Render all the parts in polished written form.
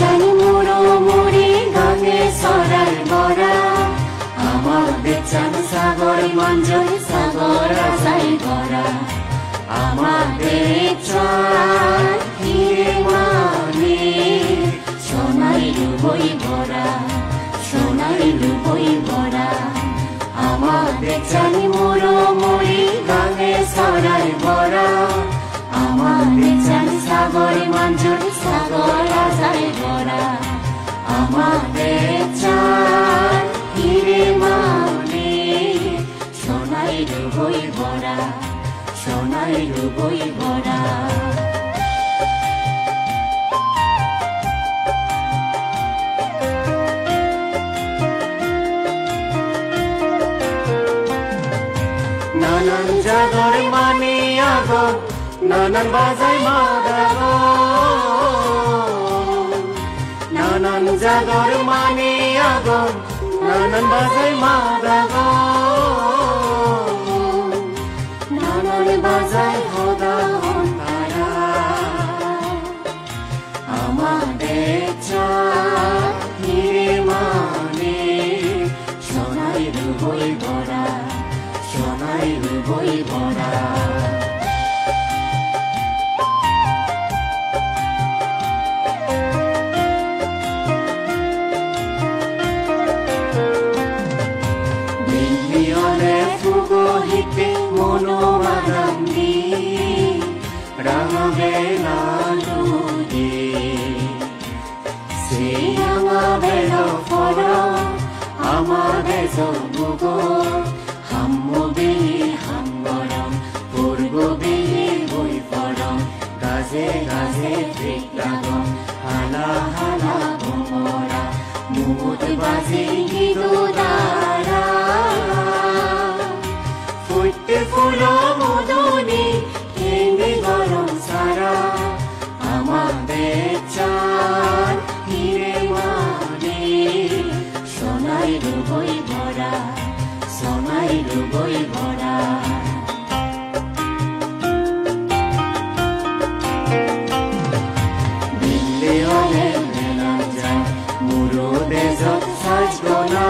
বেচানি মুড়ি গাঙে সরাই ভরা আমাদের চাঁদ সাগর মঞ্জুরি সাগর আশাই ভরা আমাদের চাঁদ হিরে মানে সোনাই রূপই ভরা সোনাই রূপই ভরা আমাদের চাঁদ মুড়ি গাঙে সরাই ভরা আমাদের চাঁদ সাগর মঞ্জুরি সাগর আশাই ভরা আমাদের চাঁদ হিরে মানে সোনাই রূপই ভরা সোনাই রূপই ভরা নানান জাগর মানে আগর নানান বাজাই মাদাগো নানান জাগর মানে আগর নানান বাজাই মাদাগো নানান বাজাই হদা হন্তারা আমাদের চাঁদ হিরে মানে সোনাই রূপই ভরা সোনাই রূপই ভরা মনোবাদান্দি রাঙাবেলালুদি সে রাঙাবেল ফর আমাদের জন্মগ হাম্মবিহি হাম্বরম পূর্ববিহি বই পরম গাজে গাজে প্রেক্ষাগম হালা হালা ভোমরা মুদ বাজে গীতদারা ফুলো মদনে হেঙ্গে গরম সারা আমাদের চাঁদ হিরে মানে সোনাই রূপই ভরা সোনাই রূপই ভরা দিল্লি হলে মেলা যায় মুরু দেশত সাজগনা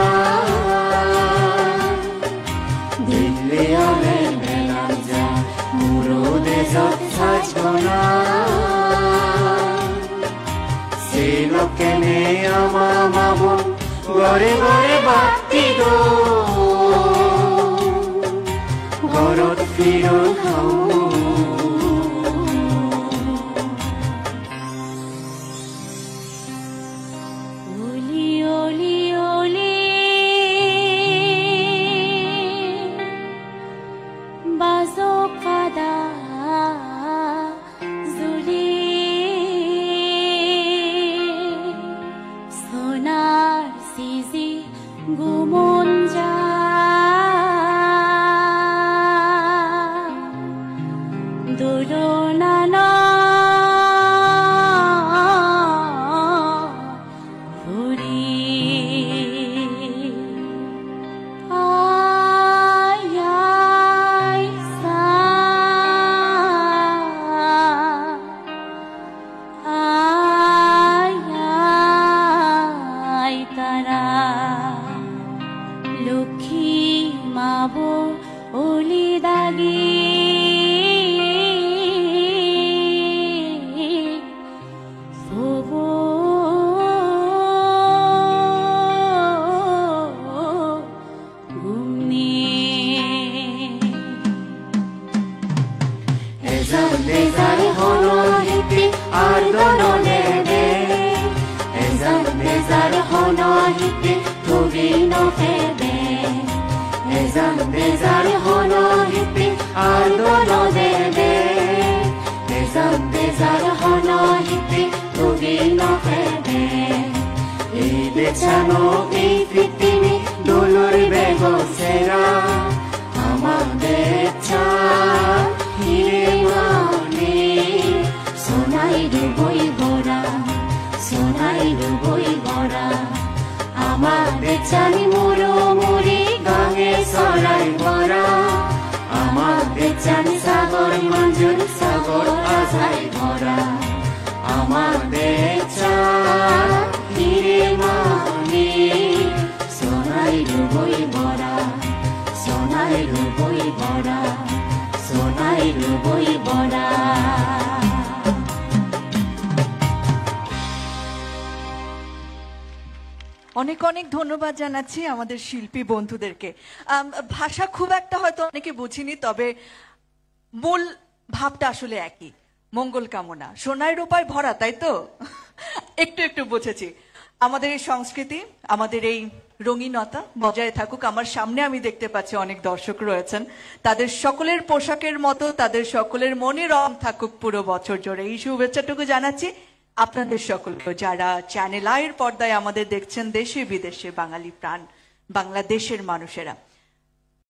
দিল্লি হলে মেলা যায় মুরু দেশত সাজগনা সে লোকেনে আমা মাবুন ঘরে ঘরে বাতি দো ঘরত ফিরত হাও বেছানো এই পৃথিবী দোলর বেগসেরা আমাদের চাঁদ হিরে মানে সোনাই রূপই ভরা সোনাই রূপই ভরা আমাদের চাঁদ মুড়ি গাঙে সরাই ভরা আমাদের চাঁদ সাগর মঞ্জুরি সাগর আশাই ভরা আমাদের চাঁদ অনেক অনেক ধন্যবাদ জানাচ্ছি আমাদের শিল্পী বন্ধুদেরকে। ভাষা খুব একটা হয়তো অনেকে বুঝিনি, তবে মূল ভাবটা আসলে একই, মঙ্গল কামনা। সোনায় রূপায় ভরা, তাই তো? একটু একটু বুঝেছি। আমাদের এই সংস্কৃতি, আমাদের এই রঙিনতা বজায় থাকুক। আমার সামনে আমি দেখতে পাচ্ছি অনেক দর্শক রয়েছেন, তাদের সকলের পোশাকের মতো তাদের সকলের মনে রং থাকুক পুরো বছর জুড়ে, এই শুভেচ্ছাটুকু জানাচ্ছি আপনাদের সকলকে, যারা চ্যানেল আইয়ের পর্দায় আমাদের দেখছেন, দেশে বিদেশে বাঙালি প্রাণ বাংলাদেশের মানুষেরা।